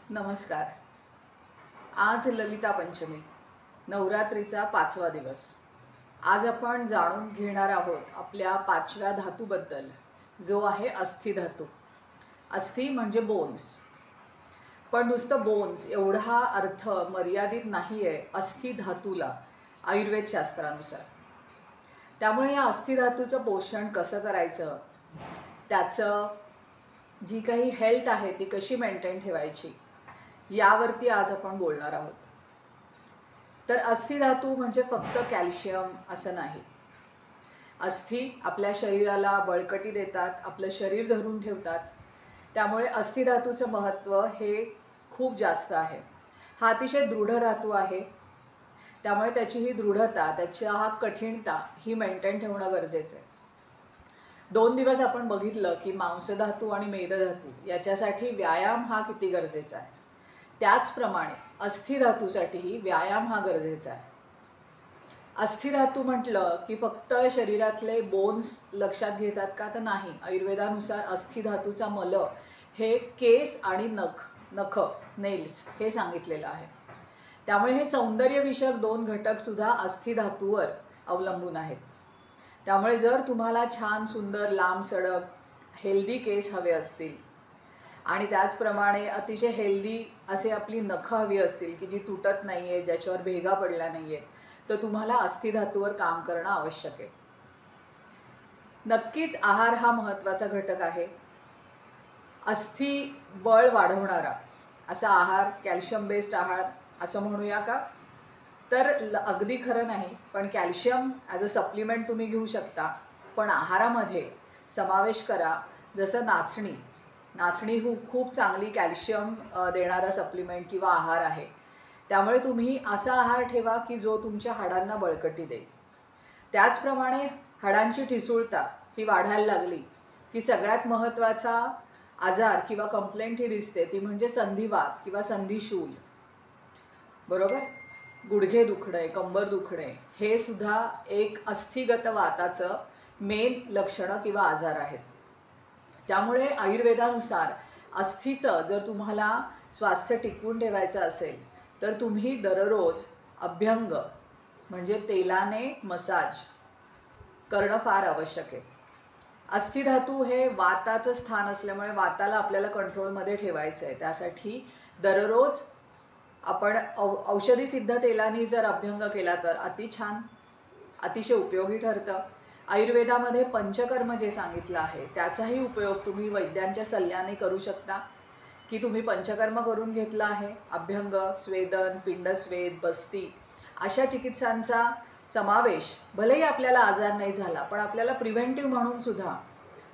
नमस्कार. आज ललिता पंचमी, नवरात्रीचा 5वा दिवस. आज आपण जाणून घेणार आहोत आपल्या 5व्या धातूबद्दल, जो आहे अस्थि धातू. अस्थि म्हणजे बोन्स. पण नुसतं बोन्स एवढा अर्थ मर्यादित नाही आहे अस्थि धातूला आयुर्वेद शास्त्रानुसार. त्यामुळे या अस्थि धातूचं पोषण कसं करायचं, त्याचं जी काही हेल्थ आहे ती कशी मेंटेन ठेवायची, यावरती आज आपण बोलणार आहोत. तर अस्थि धातू म्हणजे फक्त कॅल्शियम असं नाही. अस्थि आपल्या शरीराला बळकटी देतात, आपलं शरीर धरून ठेवतात. त्यामुळे अस्थि धातूचं महत्त्व हे खूप जास्त आहे. हा अतिशय दृढ धातू आहे. त्यामुळे त्याची ही दृढता, त्याची हा कठीणता ही मेंटेन ठेवणं गरजेचं आहे. 2 दिवस आपण बघितलं की मांसधातू आणि मेदधातू याच्यासाठी व्यायाम हा किती गरजेचा आहे. त्याचप्रमाणे अस्थि धातूसाठीही व्यायाम हा गरजेचा आहे. अस्थि धातू म्हटलं की फक्त शरीरातले बोन्स लक्षात घेतात का, तर नाही. आयुर्वेदानुसार अस्थि धातूचा मल हे केस आणि नख नेल्स हे सांगितलेलं आहे. त्यामुळे हे सौंदर्यविषयक 2 घटकसुद्धा अस्थि धातूवर अवलंबून आहेत. त्यामुळे जर तुम्हाला छान सुंदर लांब सडक हेल्दी केस हवे असतील आणि त्याचप्रमाणे अतिशय हेल्दी असे आपली नखं हवी असतील की जी तुटत नाही आहे, ज्याच्यावर भेगा पडल्या नाही आहेत, तर तुम्हाला अस्थि धातूवर काम करणं आवश्यक आहे. नक्कीच आहार हा महत्त्वाचा घटक आहे. अस्थि बळ वाढवणारा असा आहार, कॅल्शियम बेस्ड आहार असं म्हणूया का, तर अगदी खरं नाही. पण कॅल्शियम ॲज अ सप्लिमेंट तुम्ही घेऊ शकता. पण आहारामध्ये समावेश करा. जसं नाचणी खूप चांगली कॅल्शियम देणारा सप्लिमेंट किंवा आहार आहे. त्यामुळे तुम्ही असा आहार ठेवा की जो तुमच्या हाडांना बळकटी देईल. त्याचप्रमाणे हाडांची ठिसूळता ही वाढायला लागली की सगळ्यात महत्त्वाचा आजार किंवा कंप्लेंट ही दिसते, ती म्हणजे संधिवात किंवा संधिशूल. बरोबर? गुडघे दुखणे, कंबर दुखणे हे सुद्धा एक अस्थिगत वाताचं मेन लक्षणं किंवा आजार आहेत. त्यामुळे आयुर्वेदानुसार अस्थीचं जर तुम्हाला स्वास्थ्य टिकवून ठेवायचं असेल तर तुम्ही दररोज अभ्यंग म्हणजे तेलाने मसाज करणं फार आवश्यक आहे. अस्थि धातू हे वाताचं स्थान असल्यामुळे वाताला आपल्याला कंट्रोलमध्ये ठेवायचं आहे. त्यासाठी दररोज आपण औषधी सिद्ध तेलाने जर अभ्यंग केला तर अति छान, अतिशय उपयोगी ठरतं. आयुर्वेदामध्ये पंचकर्म जे सांगितलं आहे त्याचाही उपयोग तुम्ही वैद्यांच्या सल्ल्याने करू शकता. की तुम्ही पंचकर्म करून घेतलं आहे, अभ्यंग, स्वेदन, पिंडस्वेद, बस्ती अशा चिकित्सांचा समावेश. भलेही आपल्याला आजार नाही झाला पण आपल्याला प्रिव्हेंटिव्ह म्हणून सुद्धा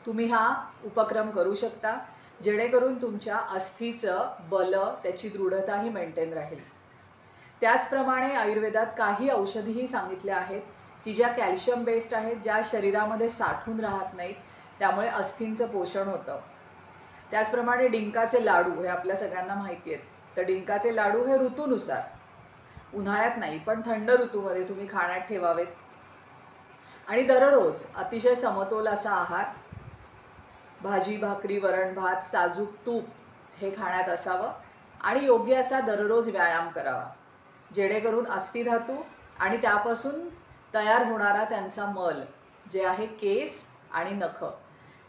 तुम्ही हा उपक्रम करू शकता, जेणेकरून तुमच्या अस्थीचं बल, त्याची दृढताही मेंटेन राहील. त्याचप्रमाणे आयुर्वेदात काही औषधीही सांगितल्या आहेत की ज्या कॅल्शियम बेस्ड आहेत, ज्या शरीरामध्ये साठून राहत नाहीत, त्यामुळे अस्थींचं पोषण होतं. त्याचप्रमाणे डिंकाचे लाडू हे आपल्या सगळ्यांना माहिती आहेत. तर डिंकाचे लाडू हे ऋतूनुसार, उन्हाळ्यात नाही पण थंड ऋतूमध्ये तुम्ही खाण्यात ठेवावेत. आणि दररोज अतिशय समतोल असा आहार, भाजी भाकरी वरण भात साजूक तूप हे खाण्यात असावं. आणि योग्य असा दररोज व्यायाम करावा, जेणेकरून अस्थि धातू आणि त्यापासून तयार होणारा त्यांचा मल जे आहे केस आणि नख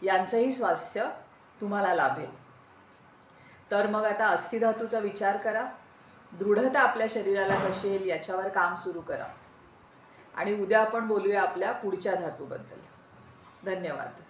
यांचंही स्वास्थ्य तुम्हाला लाभेल. तर मग आता अस्थि धातूचा विचार करा, दृढता आपल्या शरीराला कशी येईल याच्यावर काम सुरू करा. आणि उद्या आपण बोलूया आपल्या पुढच्या धातूबद्दल. धन्यवाद.